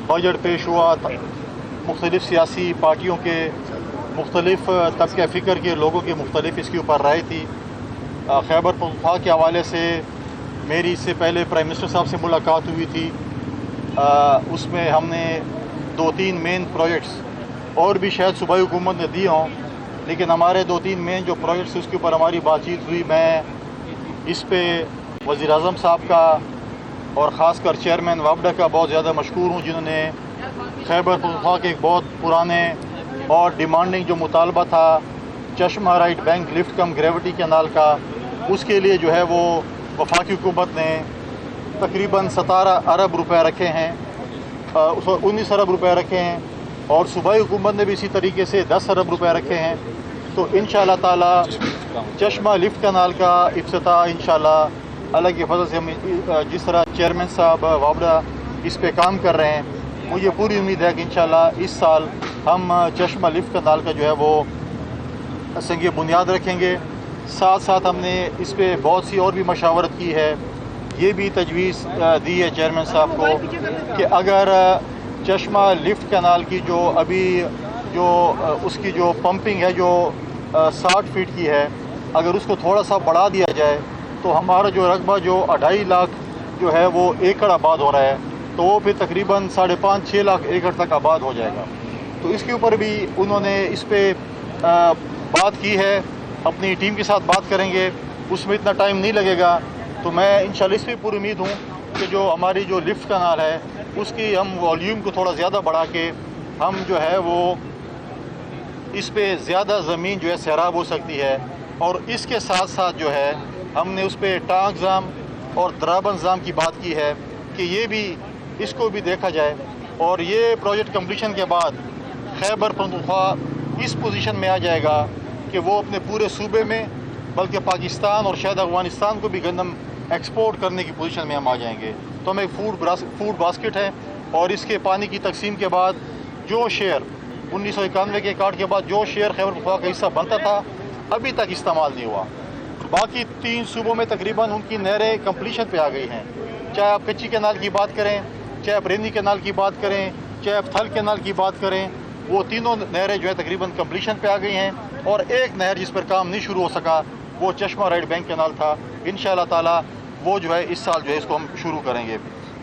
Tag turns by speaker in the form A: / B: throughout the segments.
A: Budget पेश हुआ, मुख्तलिफ सियासी पार्टियों के मुख्तलिफ तबके फ़िक्र के लोगों की मुख्तलिफ इसके ऊपर राय थी। खैबर पख्तूनख्वा के हवाले से मेरी इससे पहले प्राइम मिनिस्टर साहब से मुलाकात हुई थी। उसमें हमने 2-3 मेन प्रोजेक्ट्स और भी शायद सूबाई हुकूमत ने दिए हों, लेकिन हमारे 2-3 मेन जो प्रोजेक्ट्स उसके ऊपर हमारी बातचीत हुई। मैं इस पे वज़ीर-ए-आज़म साहब का और ख़ासकर चेयरमैन वापडा का बहुत ज़्यादा मशकूर हूँ, जिन्होंने खैबर पख्तूनख्वा के एक बहुत पुराने और डिमांडिंग जो मुतालबा था चश्मा राइट बैंक लिफ्ट कम ग्रेविटी कैनाल का, उसके लिए जो है वो वफाकी हुकूमत ने तकरीबन 17 अरब रुपए रखे हैं, 19 अरब रुपए रखे हैं, और सूबाई हुकूमत ने भी इसी तरीके से 10 अरब रुपए रखे हैं। तो इंशाअल्लाह ताला चश्मा लिफ्ट कैनाल का इफ्तिताह इंशाअल्लाह अल्लाह के फजल से हम जिस तरह चेयरमैन साहब वापडा इस पे काम कर रहे हैं, मुझे पूरी उम्मीद है कि इंशाअल्लाह इस साल हम चश्मा लिफ्ट कैनाल का जो है वो संग बुनियाद रखेंगे। साथ साथ हमने इस पे बहुत सी और भी मशावरत की है। ये भी तजवीज़ दी है चेयरमैन साहब को कि अगर चश्मा लिफ्ट कैनाल की जो अभी जो उसकी जो पंपिंग है जो 60 फीट की है, अगर उसको थोड़ा सा बढ़ा दिया जाए तो हमारा जो रकबा जो 2.5 लाख जो है वो एकड़ आबाद हो रहा है, तो वो फिर तकरीबन 5.5-6 लाख एकड़ तक आबाद हो जाएगा। तो इसके ऊपर भी उन्होंने इस पे बात की है, अपनी टीम के साथ बात करेंगे, उसमें इतना टाइम नहीं लगेगा। तो मैं इंशाल्लाह इस पर पूरी उम्मीद हूँ कि जो हमारी जो लिफ्ट कैनाल है उसकी हम वॉल्यूम को थोड़ा ज़्यादा बढ़ा के हम जो है वो इस पे ज़्यादा ज़मीन जो है सैराब हो सकती है। और इसके साथ साथ जो है हमने उस पर टांग जाम और द्राबन जाम की बात की है कि ये भी इसको भी देखा जाए, और ये प्रोजेक्ट कंप्लीशन के बाद खैबर पख्तूनख्वा इस पोजीशन में आ जाएगा कि वो अपने पूरे सूबे में बल्कि पाकिस्तान और शायद अफगानिस्तान को भी गंदम एक्सपोर्ट करने की पोजीशन में हम आ जाएंगे। तो हमें फूड बास्केट है, और इसके पानी की तकसीम के बाद जो शेयर 1991 के काट के बाद जो शेयर खैबर पख्तूनख्वा का हिस्सा बनता था अभी तक इस्तेमाल नहीं हुआ। बाकी 3 सूबों में तकरीबन उनकी नहरें कंप्लीशन पे आ गई हैं, चाहे आप कच्ची कैनाल की बात करें, चाहे आप रेनी कैनाल की बात करें, चाहे आप थल कैनाल की बात करें, वो तीनों नहरें जो है तकरीबन कंप्लीशन पे आ गई हैं। और एक नहर जिस पर काम नहीं शुरू हो सका वो चश्मा राइट बैंक कैनाल था। इंशाअल्लाह ताला वो जो है इस साल जो है इसको हम शुरू करेंगे।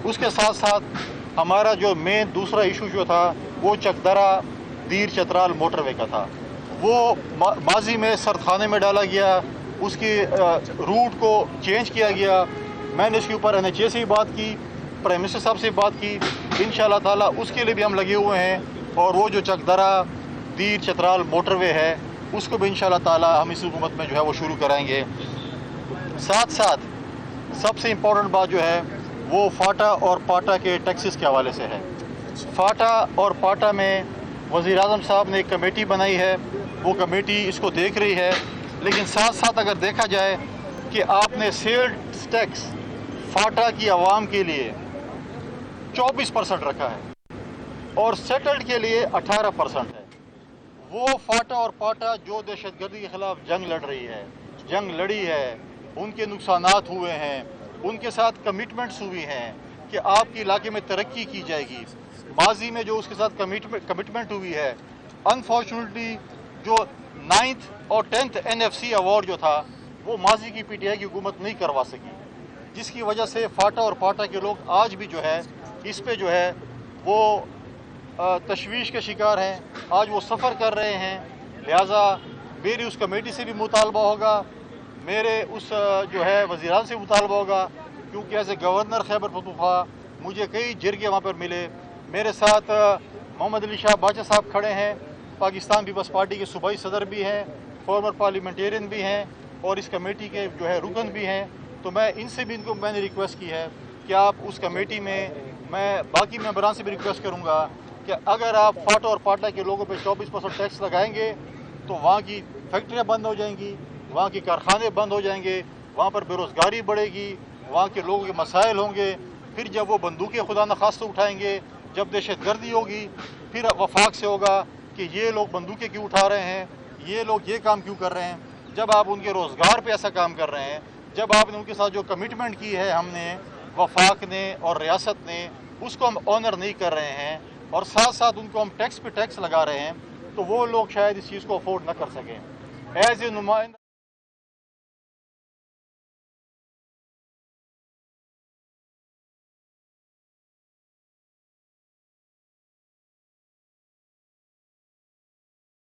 A: उसके साथ साथ हमारा जो मेन दूसरा इशू जो था वो चकदरा दीर चतराल मोटरवे का था। वो माजी में सरखाने में डाला गया, उसकी रूट को चेंज किया गया। मैंने इसके ऊपर NHA से भी बात की, प्राइम मिनिस्टर साहब से बात की। इंशाअल्लाह ताला उसके लिए भी हम लगे हुए हैं, और वो जो चकदरा दीर चतराल मोटरवे है उसको भी इंशाअल्लाह ताला हम इस हुकूमत में जो है वो शुरू कराएंगे। साथ साथ सबसे इम्पोर्टेंट बात जो है वो फाटा और पाटा के टैक्सेस के हवाले से है। फाटा और पाटा में वज़ीर-ए-आज़म साहब ने एक कमेटी बनाई है, वो कमेटी इसको देख रही है। लेकिन साथ साथ अगर देखा जाए कि आपने सेल्स टैक्स फाटा की आवाम के लिए 24% रखा है और सेटल्ड के लिए 18% है। वो फाटा और पाटा जो दहशतगर्दी के ख़िलाफ़ जंग लड़ रही है, जंग लड़ी है, उनके नुकसानात हुए हैं, उनके साथ कमिटमेंट्स हुई हैं कि आपके इलाके में तरक्की की जाएगी। माजी में जो उसके साथ कमिटमेंट हुई है, अनफॉर्चुनेटली जो 9th और 10th NFC अवार्ड जो था वो माजी की PTI की हुकूमत नहीं करवा सकी, जिसकी वजह से फाटा और पाटा के लोग आज भी जो है इस पे जो है वो तशवीश के शिकार हैं, आज वो सफ़र कर रहे हैं। लिहाजा मेरी उस कमेटी से भी मुतालबा होगा, मेरे उस जो है वज़ीरान से मुतालबा होगा, क्योंकि as a governor Khyber Pakhtunkhwa मुझे कई जरगे वहाँ पर मिले। मेरे साथ मोहम्मद अली शाह बाचा साहब खड़े हैं, पाकिस्तान पीपल्स पार्टी के सूबाई सदर भी हैं, फॉर्मर पार्लियामेंटेरियन भी हैं, और इस कमेटी के जो है रुकन भी हैं। तो मैं इनसे भी मैंने रिक्वेस्ट की है कि आप उस कमेटी में, मैं बाकी मेंबरान से भी रिक्वेस्ट करूँगा कि अगर आप फाटा और पाटा के लोगों पे 24% टैक्स लगाएंगे तो वहाँ की फैक्ट्रियाँ बंद हो जाएंगी, वहाँ के कारखाने बंद हो जाएंगे, वहाँ पर बेरोज़गारी बढ़ेगी, वहाँ के लोगों के मसाइल होंगे। फिर जब वो बंदूकें खुदा न खास्ता उठाएंगे, जब दहशतगर्दी होगी, फिर वफाक से होगा कि ये लोग बंदूकें क्यों उठा रहे हैं, ये लोग ये काम क्यों कर रहे हैं। जब आप उनके रोज़गार पे ऐसा काम कर रहे हैं, जब आपने उनके साथ जो कमिटमेंट की है हमने, वफाक ने और रियासत ने, اس کو ہم آنر نہیں کر رہے ہیں اور ساتھ ساتھ ان کو ہم ٹیکس پہ ٹیکس لگا رہے ہیں، تو وہ لوگ شاید اس چیز کو افورڈ نہ کر سکیں. ایز اے نمائندہ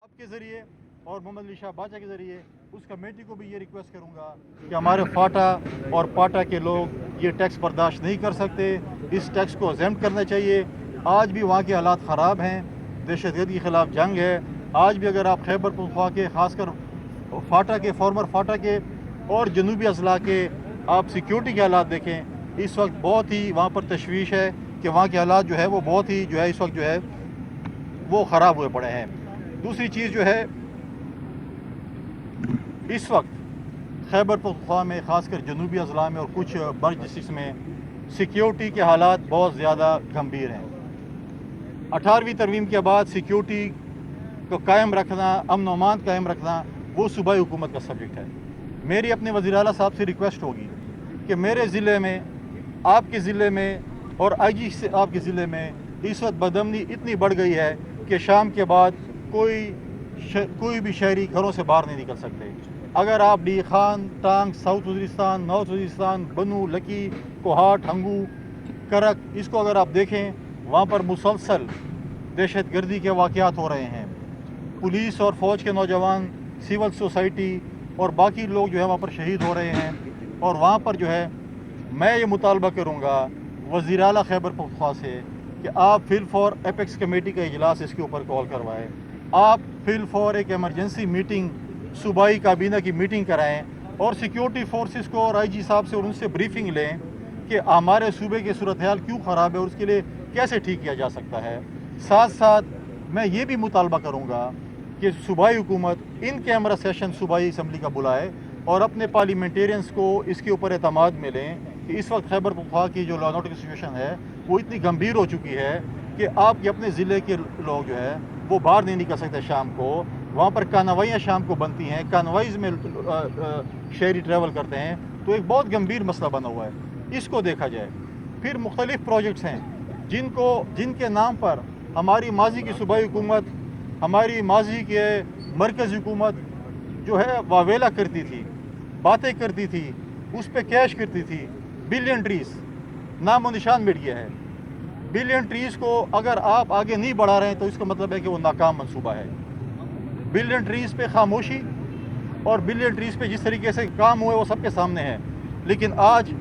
A: آپ کے ذریعے اور محمد علی شاہ باچا کے ذریعے اس کمیٹی کو بھی یہ ریکویسٹ کروں گا کہ ہمارے فاٹا اور پاٹا کے لوگ یہ ٹیکس برداشت نہیں کر سکتے، اس ٹیکس کو ایگزمپٹ کرنا چاہیے. آج بھی وہاں کے حالات خراب ہیں، دہشت گردی کے خلاف جنگ ہے. آج بھی اگر آپ خیبر پختونخوا کے، خاص کر فاٹا کے، فارمر فاٹا کے اور جنوبی اضلاع کے آپ سیکیورٹی کے حالات دیکھیں، اس وقت بہت ہی وہاں پر تشویش ہے کہ وہاں کے حالات جو ہے وہ بہت ہی جو ہے اس وقت جو ہے وہ خراب ہوئے پڑے ہیں. دوسری چیز جو ہے، اس وقت خیبر پختونخوا میں خاص کر جنوبی اضلاع میں اور کچھ برج ڈسٹرکٹس میں سیکیورٹی کے حالات بہت زیادہ گمبھیر ہیں. 18ویں ترمیم کے بعد سیکیورٹی کو قائم رکھنا، امن و امان قائم رکھنا، وہ صوبائی حکومت کا سبجیکٹ ہے. میری اپنے وزیر اعلیٰ صاحب سے ریکویسٹ ہوگی کہ میرے ضلع میں، آپ کے ضلع میں اور آئی جی سے آپ کے ضلع میں اس وقت بدامنی اتنی بڑھ گئی ہے کہ شام کے بعد کوئی بھی شہری گھروں سے باہر نہیں نکل سکتے. اگر آپ ڈی خان، ٹانگ، ساؤتھ وزیرستان، نارتھ وزیرستان، بنو، لکی، کوہاٹ، ہنگو، کرک، اس کو اگر آپ دیکھیں، وہاں پر مسلسل دہشت گردی کے واقعات ہو رہے ہیں. پولیس اور فوج کے نوجوان، سول سوسائٹی اور باقی لوگ جو ہے وہاں پر شہید ہو رہے ہیں. اور وہاں پر جو ہے میں یہ مطالبہ کروں گا وزیر اعلیٰ خیبر پختونخوا سے کہ آپ فل فور ایپیکس کمیٹی کا اجلاس اس کے اوپر کال کروائیں. آپ فل فور ایک ایمرجنسی میٹنگ، صوبائی کابینہ کی میٹنگ کرائیں اور سیکیورٹی فورسز کو اور آئی جی صاحب سے اور ان سے بریفنگ لیں کہ ہمارے صوبے کی صورتحال کیوں خراب ہے اور اس کے لیے کیسے ٹھیک کیا جا سکتا ہے. ساتھ ساتھ میں یہ بھی مطالبہ کروں گا کہ صوبائی حکومت ان کیمرہ سیشن صوبائی اسمبلی کا بلائے اور اپنے پارلیمنٹیرینز کو اس کے اوپر اعتماد میں لیں کہ اس وقت خیبر پختونخوا کی جو لا اینڈ آرڈر کی سچویشن ہے وہ اتنی گمبھیر ہو چکی ہے کہ آپ کے اپنے ضلع کے لوگ جو ہے وہ باہر نہیں نکل سکتے شام کو. وہاں پر کانوائیاں شام کو بنتی ہیں، کانوائیز میں شہری ٹریول کرتے ہیں، تو ایک بہت گمبھیر مسئلہ بنا ہوا ہے. اس کو دیکھا جائے. پھر مختلف پروجیکٹس ہیں جن کے نام پر ہماری ماضی کی صوبائی حکومت، ہماری ماضی کے مرکزی حکومت جو ہے واویلا کرتی تھی، باتیں کرتی تھی، اس پہ کیش کرتی تھی. بلین ٹریز نام و نشان مٹ گیا ہے. بلین ٹریز کو اگر آپ آگے نہیں بڑھا رہے ہیں تو اس کا مطلب ہے کہ وہ ناکام منصوبہ ہے. بلین ٹریز پہ خاموشی اور بلین ٹریز پہ جس طریقے سے کام ہوئے وہ سب کے سامنے ہے. لیکن آج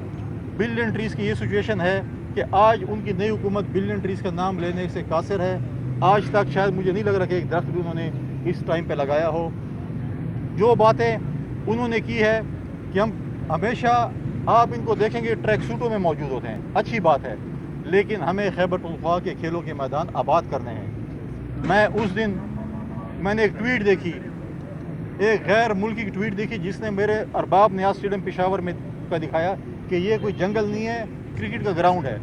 A: بلین ٹریز کی یہ سچویشن ہے کہ آج ان کی نئی حکومت بلین ٹریز کا نام لینے سے قاصر ہے. آج تک شاید مجھے نہیں لگ رہا کہ ایک درخت بھی انہوں نے اس ٹائم پہ لگایا ہو. جو باتیں انہوں نے کی ہے کہ ہم ہمیشہ، آپ ان کو دیکھیں گے ٹریک سوٹوں میں موجود ہوتے ہیں، اچھی بات ہے، لیکن ہمیں خیبر پختونخوا کے کھیلوں کے میدان آباد کرنے ہیں. اس دن میں نے ایک ٹویٹ دیکھی، ایک غیر ملکی کی ٹویٹ دیکھی جس نے میرے ارباب نیاز اسٹیڈیم پشاور میں کا دکھایا کہ یہ کوئی جنگل نہیں ہے، کرکٹ کا گراؤنڈ ہے.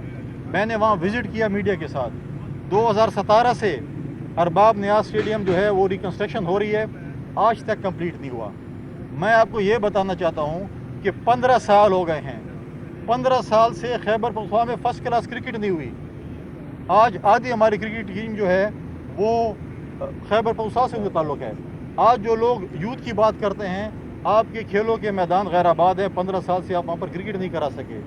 A: میں نے وہاں وزٹ کیا میڈیا کے ساتھ. 2017 سے ارباب نیاز اسٹیڈیم جو ہے وہ ریکنسٹرکشن ہو رہی ہے، آج تک کمپلیٹ نہیں ہوا. میں آپ کو یہ بتانا چاہتا ہوں کہ 15 سال ہو گئے ہیں، 15 سال سے خیبر پختونخوا میں فرسٹ کلاس کرکٹ نہیں ہوئی. آج آدھی ہماری کرکٹ ٹیم جو ہے وہ خیبر پختونخوا سے ان کا تعلق ہے. آج جو لوگ یوتھ کی بات کرتے ہیں، آپ کے کھیلوں کے میدان غیر آباد ہے، 15 سال سے آپ وہاں پر کرکٹ نہیں کرا سکے.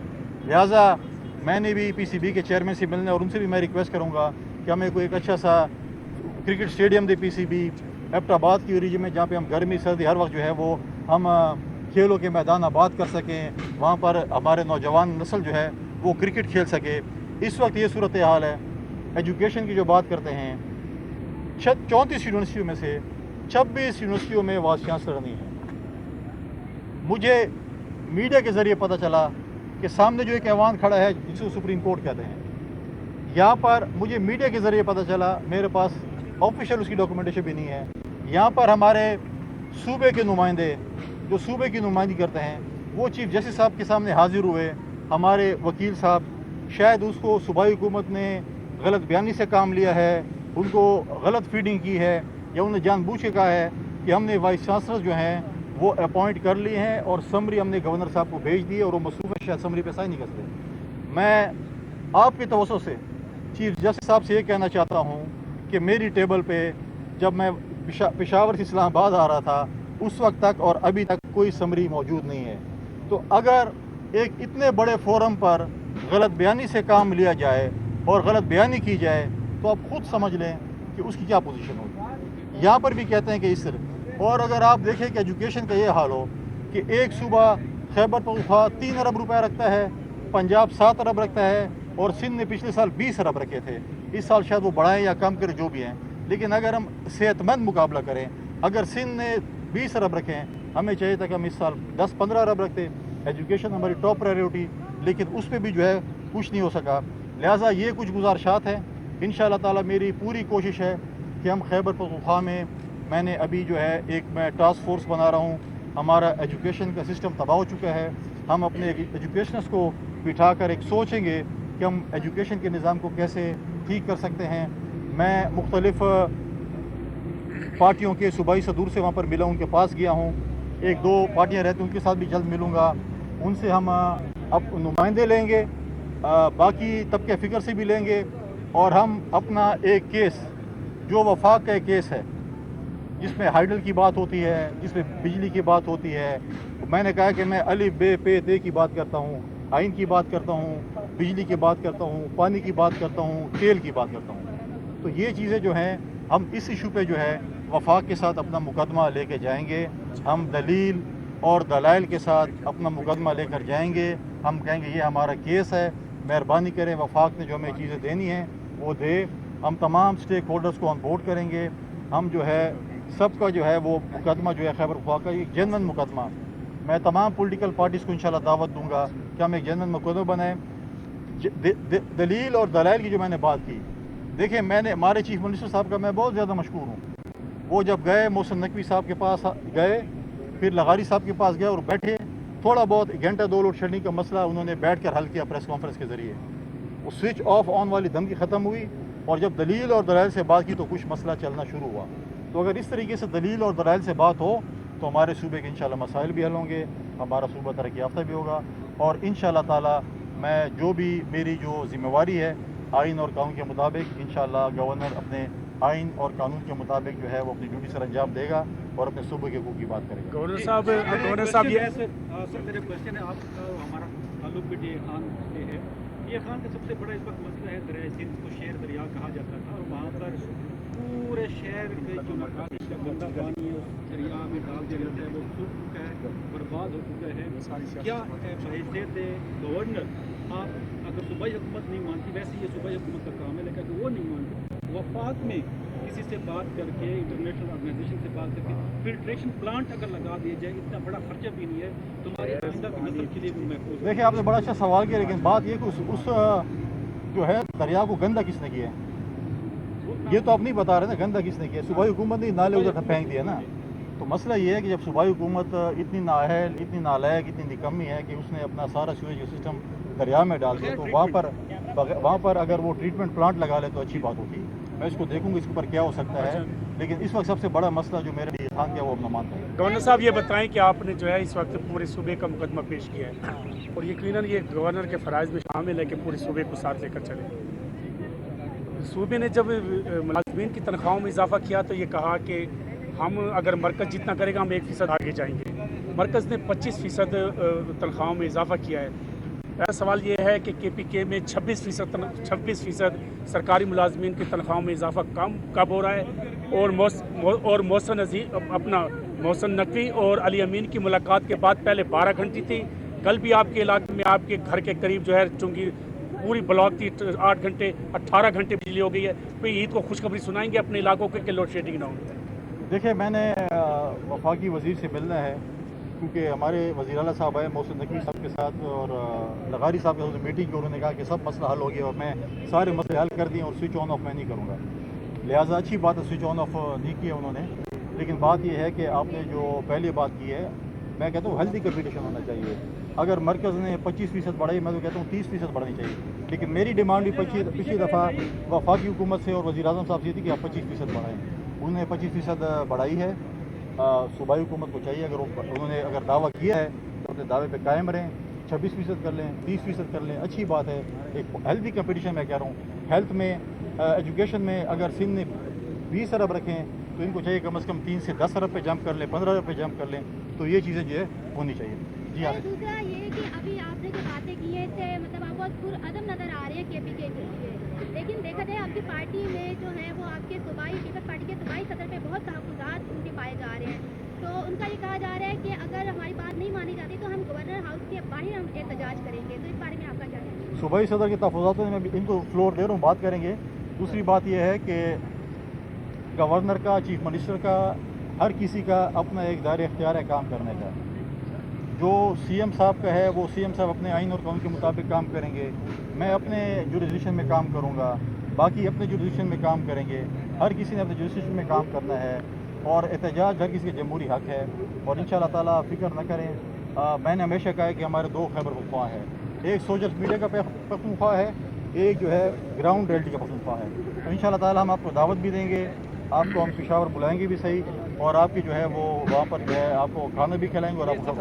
A: لہٰذا میں نے بھی پی سی بی کے چیئرمین سے ملنے اور ان سے بھی میں ریکویسٹ کروں گا کہ ہمیں کوئی ایک اچھا سا کرکٹ اسٹیڈیم دے پی سی بی ایبٹ آباد کی ریجن میں، جہاں پہ ہم گرمی سردی ہر وقت جو ہے وہ ہم کھیلوں کے میدان آباد کر سکیں، وہاں پر ہمارے نوجوان نسل جو ہے وہ کرکٹ کھیل سکے. اس وقت یہ صورتحال ہے. ایجوکیشن کی جو بات کرتے ہیں، 34 یونیورسٹیوں میں سے 26 یونیورسٹیوں میں وائس چانسلر نہیں ہے. مجھے میڈیا کے ذریعے پتہ چلا کہ سامنے جو ایک ایوان کھڑا ہے جس کو سپریم کورٹ کہتے ہیں، یہاں پر مجھے میڈیا کے ذریعے پتہ چلا، میرے پاس آفیشیل اس کی ڈاکومنٹیشن بھی نہیں ہے، یہاں پر ہمارے صوبے کے نمائندے جو صوبے کی نمائندگی کرتے ہیں وہ چیف جسٹس صاحب کے سامنے حاضر ہوئے. ہمارے وکیل صاحب، شاید اس کو صوبائی حکومت نے غلط بیانی سے کام لیا ہے، ان کو غلط فیڈنگ کی ہے، یا انہوں نے جان بوجھ کے کہا ہے کہ ہم نے وائس چانسلر جو ہیں وہ اپوائنٹ کر لیے ہیں اور سمری ہم نے گورنر صاحب کو بھیج دی ہے اور وہ مصروف ہے، شاید سمری پہ سائن نہیں کرتے. میں آپ کے توسط سے चीफ जस्टिस साहब से ये कहना चाहता हूँ कि मेरी टेबल पे जब मैं पेशावर से इस्लामाबाद आ रहा था उस वक्त तक और अभी तक कोई समरी मौजूद नहीं है। तो अगर एक इतने बड़े फोरम पर गलत बयानी से काम लिया जाए और गलत बयानी की जाए तो आप खुद समझ लें कि उसकी क्या पोजीशन होगी। यहाँ पर भी कहते हैं कि इस तरह, और अगर आप देखें कि एजुकेशन का ये हाल हो कि एक सूबा खैबर पख्तूनख्वा 3 अरब रुपया रखता है, पंजाब 7 अरब रखता है और सिंध ने पिछले साल 20 अरब रखे थे। इस साल शायद वो बढ़ाएं या कम करें, जो भी हैं, लेकिन अगर हम सेहतमंद मुकाबला करें, अगर सिंध ने 20 अरब रखें, हमें चाहिए था कि हम इस साल 10-15 अरब रखते। एजुकेशन हमारी टॉप प्रायोरिटी, लेकिन उस पर भी जो है कुछ नहीं हो सका। लिहाजा ये कुछ गुजारिशात हैं। इंशाअल्लाह ताला मेरी पूरी कोशिश है कि हम खैबर पख्तूनख्वा में, मैंने अभी जो है एक मैं टास्क फोर्स बना रहा हूँ। हमारा एजुकेशन का सिस्टम तबाह हो चुका है। हम अपने एजुकेशनर्स को बिठा कर एक सोचेंगे कि हम एजुकेशन के निज़ाम को कैसे ठीक कर सकते हैं। मैं मुख्तलिफ पार्टियों के सूबाई सदूर से वहाँ पर मिला, उनके पास गया हूँ। 1-2 पार्टियाँ रहती हैं, उनके साथ भी जल्द मिलूँगा। उनसे हम अब नुमाइंदे लेंगे, बाकी तबके फ़िक्र से भी लेंगे, और हम अपना एक केस जो वफाक का एक केस है जिसमें हाइडल की बात होती है, जिसमें बिजली की बात होती है, मैंने कहा कि मैं अलिफ बे पे ते की बात करता हूँ, आइन की बात करता हूँ, बिजली की बात करता हूँ, पानी की बात करता हूँ, तेल की बात करता हूँ। तो ये चीज़ें जो हैं, हम इस इशू पे जो है वफाक के साथ अपना मुकदमा लेके जाएंगे। हम दलील और दलाइल के साथ अपना मुकदमा लेकर जाएंगे। हम कहेंगे ये हमारा केस है, मेहरबानी करें, वफाक ने जो हमें चीज़ें देनी हैं वो दे। हम तमाम स्टेक होल्डर्स को ऑन बोर्ड करेंगे। हम जो है सबका जो है वो मुकदमा जो है खैबर पख्तूनख्वा का एक जेन्युइन मुकदमा, मैं तमाम पॉलिटिकल पार्टीज़ को इंशाल्लाह दावत दूंगा कि हम एक जेन्युइन मुकदमा बनाएं। दलील और दलाइल की जो मैंने बात की, देखिए मैंने हमारे चीफ मिनिस्टर साहब का मैं बहुत ज़्यादा मशकूर हूँ। वो जब गए मोहसिन नकवी साहब के पास गए, फिर लगारी साहब के पास गए और बैठे, थोड़ा बहुत घंटा 2 लोड शेडिंग का मसला उन्होंने बैठ कर हल किया प्रेस कॉन्फ्रेंस के ज़रिए। वो स्विच ऑफ ऑन वाली धमकी ख़त्म हुई और जब दलील और दलाइल से बात की तो कुछ मसला चलना शुरू हुआ। तो अगर इस तरीके से दलील और दलाइल से बात हो तो हमारे सूबे के इंशाल्लाह मसाइल भी हल होंगे, हमारा सूबा तरक्की याफ्ता भी होगा। और इंशाल्लाह ताला मैं जो भी मेरी जो जिम्मेवारी है आइन और कानून के मुताबिक, इंशाल्लाह गवर्नर अपने आइन और कानून के मुताबिक जो है वो अपनी ड्यूटी सर अंजाम देगा और अपने सूबे के हकूक़ की बात करेगा।
B: गवर्नर साहब ये
C: सर मेरे क्वेश्चन है, आपका हमारा ताल्लुक भी डे खान से है। ये खान का सबसे बड़ा इस वक्त मसला है दरिया सिंध को शेर दरिया कहा जाता था, और वहाँ पर पूरे शहर के जो नकाशी का गंदा पानी है उस दरिया में डाल दिया जाता है, वो सूख चुका है, बर्बाद हो चुका है। क्या हैसियत गवर्नर, आप अगर सूबाई हुकूमत नहीं मानती, वैसे ये सूबाई हुकूमत का काम है, लेकिन वो नहीं मानती, वफाक में किसी से बात करके, इंटरनेशनल ऑर्गेनाइजेशन से बात करके फिल्ट्रेशन प्लांट अगर लगा दिया जाए, इतना बड़ा खर्चा भी नहीं है, तुम्हारी आइंदा की नस्ल के लिए भी महफूज।
A: देखिए आपने बड़ा अच्छा सवाल किया, लेकिन बात ये कि उस जो है दरिया को गंदा किसने किया है ये तो आप नहीं बता रहे ना, गंदा किसने किया। सूबाई हुकूमत ने नाले उधर फेंक दिया ना। तो मसला ये है कि जब सूबाई हुकूमत इतनी नाअहल, इतनी नालायक, इतनी निकम्मी है कि उसने अपना सारा सीवेज सिस्टम दरिया में डाल दिया, तो वहाँ पर अगर वो ट्रीटमेंट प्लांट लगा ले तो अच्छी बात होती। मैं इसको देखूंगा इसके ऊपर क्या हो सकता है, लेकिन इस वक्त सबसे बड़ा मसला जो मेरे लिए था क्या वो अपना मानता है।
B: गवर्नर साहब ये बताएं कि आपने जो है इस वक्त पूरे सूबे का मुकदमा पेश किया है और यकीनन ये गवर्नर के फ़राइज़ में शामिल है कि पूरे सूबे को साथ लेकर चले। सूबे ने जब मुलाज़मीन की तनख्वाहों में इजाफा किया तो ये कहा कि हम अगर मरकज़ जितना करेगा हम 1% आगे जाएंगे। मरकज़ ने 25% तनख्वाहों में इजाफा किया है। मेरा सवाल ये है कि KPK में 26% सरकारी मुलाजमीन की तनख्वाहों में इजाफा कब हो रहा है, और मोहसिन नकवी और अली अमीन की मुलाकात के बाद पहले 12 घंटे थी, कल भी आपके इलाके में आपके घर के करीब जो है चूँकि पूरी ब्लॉक थी 8 घंटे 18 घंटे बिजली हो गई है। कोई ईद को खुशखबरी सुनाएंगे अपने इलाकों के कि लोड शेडिंग ना हो?
A: देखिए मैंने वफाकी वज़ीर से मिलना है, क्योंकि हमारे वज़ीर आला साहब आए मोहसिन नकवी साहब के साथ और लगारी साहब के साथ मीटिंग की, उन्होंने कहा कि सब मसला हल हो गया और मैं सारे मसले हल कर दिए और स्विच ऑन ऑफ मैं नहीं करूँगा। लिहाजा अच्छी बात है, स्विच ऑन ऑफ नहीं किया उन्होंने। लेकिन बात यह है कि आपने जो पहले बात की है, मैं कहता हूँ हेल्दी कंपटीशन होना चाहिए। अगर मरकज़ ने 25% बढ़ाई, मैं तो कहता हूँ 30% बढ़नी चाहिए। लेकिन मेरी डिमांड भी पिछली दफ़ा वफाकी हुकूमत से और वज़ीर आज़म साहब से थी कि आप 25% बढ़ाएँ। उन्होंने 25% बढ़ाई है। सूबाई हुकूमत को चाहिए, अगर उन्होंने अगर दावा किया है तो अपने दावे पे कायम रहें, 26% कर लें, 30% कर लें, अच्छी बात है। एक हेल्दी कंपटीशन मैं कह रहा हूँ, ہیلتھ میں ایجوکیشن میں اگر سندھ نے 20 ارب رکھیں تو ان کو چاہیے کم از کم 3 سے 10 ارب پہ جمپ کر لیں، 15 ارب پہ جمپ کر لیں، تو یہ چیزیں جو ہے ہونی چاہیے. جی ہاں.
D: دوسرا یہ ہے کہ ابھی آپ نے جو باتیں کی ہیں اس سے مطلب آپ بہت پرعزم نظر آ رہے ہیں KPK کے لیے، لیکن دیکھا جائے آپ کی پارٹی میں جو ہے وہ آپ کے صوبائی پیپلز پارٹی کے صوبائی صدر پہ بہت تحفظات ان کے پائے جا رہے ہیں. تو ان کا یہ کہا جا رہا ہے کہ اگر ہماری بات نہیں مانی جاتی تو ہم گورنر ہاؤس کے باہر ہم احتجاج کریں گے. تو اس بارے میں آپ کا کیا کہنا ہے؟
A: صوبائی صدر کے تحفظات میں ان کو فلور دے رہا ہوں، بات کریں گے. دوسری بات یہ ہے کہ گورنر کا، چیف منسٹر کا، ہر کسی کا اپنا ایک دائرہ اختیار ہے کام کرنے کا. جو CM صاحب کا ہے وہ CM صاحب اپنے آئین اور قانون کے مطابق کام کریں گے، میں اپنے جوریسڈکشن میں کام کروں گا، باقی اپنے جوریسڈکشن میں کام کریں گے. ہر کسی نے اپنے جوریسڈکشن میں کام کرنا ہے اور احتجاج ہر کسی کا جمہوری حق ہے. اور انشاءاللہ تعالیٰ فکر نہ کریں. میں نے ہمیشہ کہا ہے کہ ہمارے 2 خیبر پختونخوا ہیں، ایک سوشل میڈیا کا پختونخوا ہے، ایک جو ہے گراؤنڈ ریئلٹی کا پختونخوا ہے. تو انشاءاللہ تعالیٰ ہم آپ کو دعوت بھی دیں گے، آپ کو ہم پشاور بلائیں گے بھی صحیح، اور آپ کی جو ہے وہ وہاں پر جو ہے آپ کو کھانا بھی کھلائیں گے اور آپ کو سب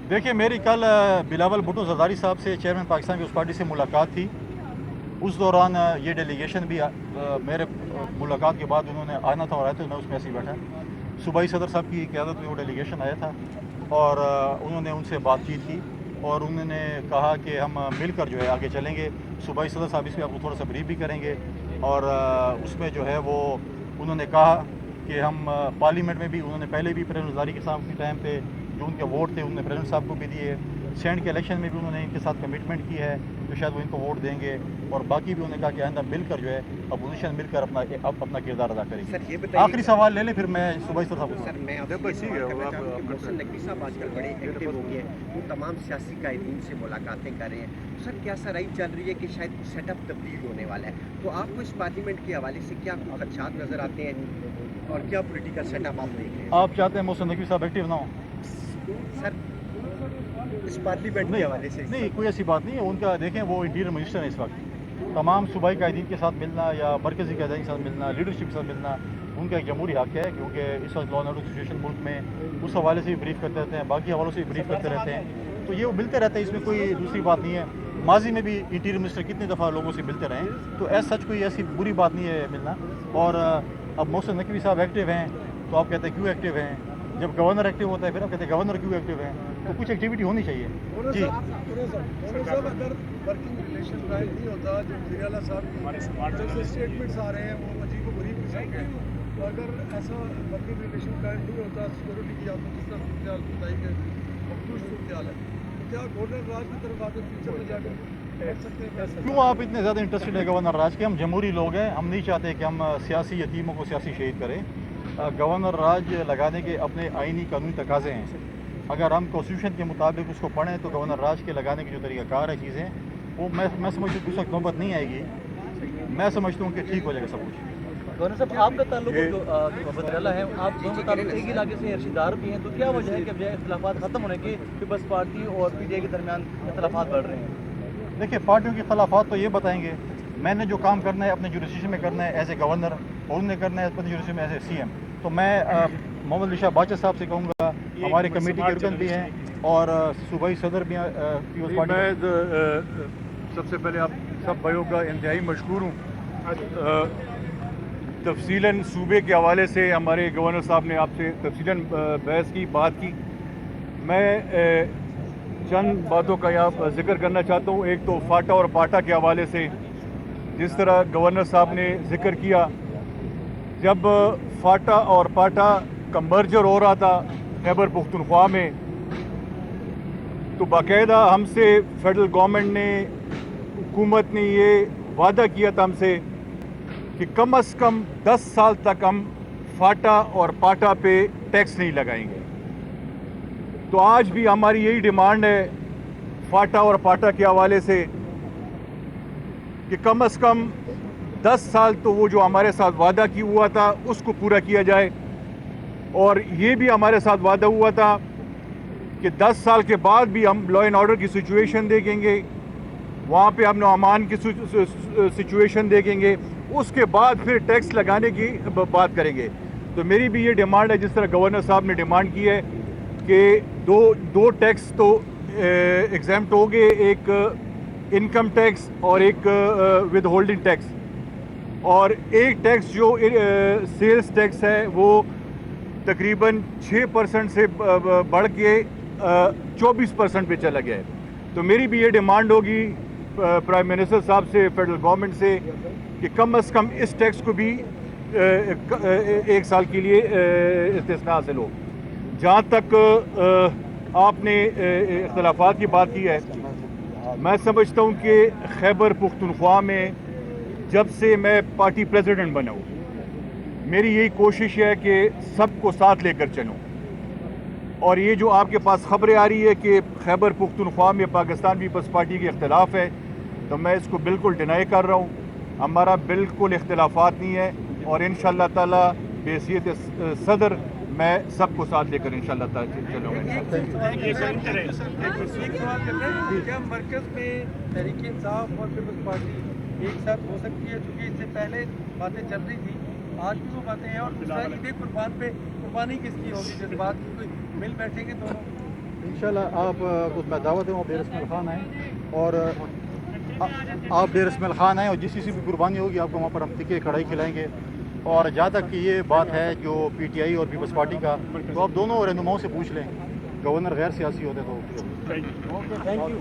A: دیکھیے میری کل بلاول بھٹو زرداری صاحب سے، چیئرمین پاکستان پیپلز پارٹی سے ملاقات تھی. اس دوران یہ ڈیلیگیشن بھی میرے ملاقات کے بعد انہوں نے آنا تھا اور آئے تھے، میں اس میں ایسے ہی بیٹھا. صوبائی صدر صاحب کی قیادت میں وہ ڈیلیگیشن آیا تھا اور انہوں نے ان سے بات چیت کی اور انہوں نے کہا کہ ہم مل کر جو ہے آگے چلیں گے. صوبائی صدر صاحب اس میں آپ کو تھوڑا سا بریف بھی کریں گے اور اس میں جو ہے وہ انہوں نے کہا کہ ہم پارلیمنٹ میں بھی، انہوں نے پہلے بھی پریزیڈنٹ زرداری کے صاحب کے ٹائم پہ جو ان کے ووٹ تھے انہوں نے پریزیڈنٹ صاحب کو بھی دیے. سینٹ کے الیکشن میں بھی انہوں نے ان کے ساتھ کمٹمنٹ کی ہے کہ شاید وہ ان کو ووٹ دیں گے، اور باقی بھی انہوں نے کہا کہ آئندہ مل کر جو ہے اپوزیشن مل کر اپنا کردار ادا کرے گی. آخری سوال لے لیں پھر میں صوبائی صدر صاحب.
E: سر میں محسن نقوی صاحب آج کل بڑے ایکٹیو ہو گئے ہیں، وہ تمام سیاسی قائدین سے ملاقاتیں کر رہے ہیں. سر کیا سرائی چل رہی ہے کہ شاید سیٹ اپ تبدیل ہونے والا ہے، تو آپ کو اس پارلیمنٹ کے حوالے سے کیا خدشات نظر آتے ہیں اور کیا پولیٹیکل سیٹ اپ آپ دیکھ رہے ہیں؟
A: آپ چاہتے ہیں محسن نقوی صاحب ایکٹیو نہ ہوں؟
E: سر اس پارلیمنٹ کے حوالے سے
A: نہیں، کوئی ایسی بات نہیں ہے. ان کا دیکھیں وہ انٹیریئر منسٹر ہیں اس وقت. تمام صوبائی قائدین کے ساتھ ملنا یا مرکزی قائدین کے ساتھ ملنا، لیڈرشپ کے ساتھ ملنا ان کا ایک جمہوری حق ہے، کیونکہ اس وقت لا اینڈ آرڈر سچویشن ملک میں اس حوالے سے بھی بریف کرتے رہتے ہیں، باقی حوالوں سے بھی بریف کرتے رہتے ہیں. تو یہ وہ ملتے رہتے ہیں، اس میں کوئی دوسری بات نہیں ہے. ماضی میں بھی انٹیریئر منسٹر کتنی دفعہ لوگوں سے ملتے رہے ہیں، تو ایز سچ کوئی ایسی بری بات نہیں ہے ملنا. اور اب محسن نقوی صاحب ایکٹیو ہیں تو آپ کہتے ہیں کیوں ایکٹیو ہیں؟ جب گورنر ایکٹیو ہوتا ہے پھر آپ کہتے ہیں گورنر کیوں ایکٹیو ہیں؟ تو کچھ ایکٹیویٹی ہونی چاہیے. جی
F: صاحب اگر ورکنگ ریلیشن قائم نہیں ہوتا، جو وزیر اعلیٰ صاحب کے اسٹیٹمنٹس آ رہے ہیں وہ عجیب و غریب قسم کے، تو اگر ایسا ورکنگ ریلیشن قائم نہیں ہوتا، سیکورٹی کی آپ نے جس طرح صورتحال بتائی کہ مخصوص صورتحال ہے، تو کیا گورنر راج کی طرف آگے فیوچر میں جا کر دیکھ سکتے ہیں؟
A: کیوں آپ اتنے زیادہ انٹرسٹڈ ہیں گورنر راج کے؟ ہم جمہوری لوگ ہیں، ہم نہیں چاہتے کہ ہم سیاسی یتیموں کو سیاسی شہید کریں. گورنر راج لگانے کے اپنے آئینی قانونی تقاضے ہیں. اگر ہم کانسٹیٹیوشن کے مطابق اس کو پڑھیں تو گورنر راج کے لگانے کے جو طریقہ کار ہے چیزیں وہ میں سمجھتا ہوں کہ اس وقت نوبت نہیں آئے گی. میں سمجھتا ہوں کہ ٹھیک ہو جائے گا سب کچھ.
G: گورنر صاحب آپ کا تعلق بدرلا ہے، آپ دونوں تعلق ایک علاقے سے رشتہ دار بھی ہیں، تو کیا وجہ ہے کہ بجائے اختلافات ختم ہونے کے پیپلز پارٹی اور PTI کے درمیان اختلافات بڑھ رہے ہیں؟
A: دیکھیے پارٹیوں کے اختلافات تو یہ بتائیں گے. میں نے جو کام کرنا ہے اپنے جوریسڈکشن میں کرنا ہے ایز اے گورنر، اور انہوں نے کرنا ہے اپنے جوریسڈکشن میں ایز اے CM. تو میں محمد علی شاہ باچا صاحب سے کہوں گا، ہمارے کمیٹی کے رکن بھی ہیں اور صوبائی صدر بھی پیپلز پارٹی.
F: میں سب سے پہلے آپ سب بھائیوں کا انتہائی مشکور ہوں. تفصیلاً صوبے کے حوالے سے ہمارے گورنر صاحب نے آپ سے تفصیلاً بحث کی، بات کی. میں چند باتوں کا یہاں ذکر کرنا چاہتا ہوں. ایک تو فاٹا اور پاٹا کے حوالے سے جس طرح گورنر صاحب نے ذکر کیا، جب فاٹا اور پاٹا کا مرجر ہو رہا تھا خیبر پختونخوا میں، تو باقاعدہ ہم سے فیڈرل گورنمنٹ نے، حکومت نے یہ وعدہ کیا تھا ہم سے کہ کم از کم 10 سال تک ہم فاٹا اور پاٹا پہ ٹیکس نہیں لگائیں گے. تو آج بھی ہماری یہی ڈیمانڈ ہے فاٹا اور پاٹا کے حوالے سے کہ کم از کم 10 سال تو وہ جو ہمارے ساتھ وعدہ کی ہوا تھا اس کو پورا کیا جائے. اور یہ بھی ہمارے ساتھ وعدہ ہوا تھا کہ 10 سال کے بعد بھی ہم لا اینڈ آرڈر کی سچویشن دیکھیں گے، वहाँ पे हम नौमान की सिचुएशन देखेंगे, उसके बाद फिर टैक्स लगाने की बात करेंगे। तो मेरी भी ये डिमांड है, जिस तरह गवर्नर साहब ने डिमांड की है कि दो टैक्स तो एग्जाम्प्ट हो गए, एक इनकम टैक्स और एक विद होल्डिंग टैक्स, और एक टैक्स जो सेल्स टैक्स है वो तकरीबन 6% से बढ़ के 24% पे चला गया है। तो मेरी भी ये डिमांड होगी प्राइम मिनिस्टर साहब से, फेडरल गवर्नमेंट से, कि कम अज़ कम इस टैक्स को भी एक साल के लिए इस्तिस्ना हासिल हो। जहाँ तक आपने इख्तलाफात की बात की है, मैं समझता हूँ कि खैबर पुख्तनख्वा में जब से मैं पार्टी प्रेसिडेंट बना हूँ, मेरी यही कोशिश है कि सबको साथ लेकर चलूँ। और ये जो आपके पास खबरें आ रही है कि खैबर पुख्तनख्वा में पाकिस्तान पीपल्स पार्टी के इख्तलाफ है, तो मैं इसको बिल्कुल डिनाई कर रहा हूँ। हमारा बिल्कुल इख्तलाफात नहीं है, और इंशाअल्लाह ताला बेहसियत सदर मैं सबको साथ लेकर इंशाअल्लाह ताला चलूँगा।
H: क्या मरकज में तहरीक इंसाफ और पीपल्स पार्टी एक साथ हो सकती है? क्योंकि इससे पहले बातें चल रही थी, आज भी वो बातें हैं, और दूसरा ईद कुर्बान पे कुर्बानी किसकी होगी? जब बात कोई मिल बैठेंगे दोनों,
A: इंशाल्लाह आप मैं दावत दूँ, डेर इसमाइल खान आएँ, और आप डेर इसमाइल खान आएँ, और जिस किसी भी कुर्बानी होगी आपको वहाँ पर हम टिक्के कढ़ाई खिलाएँगे। और जहाँ तक कि ये बात है जो पीटीआई और पीपल्स पार्टी का, तो आप दोनों रहनुमाओं से पूछ लें, गवर्नर गैर सियासी होते तो।
B: Thank you.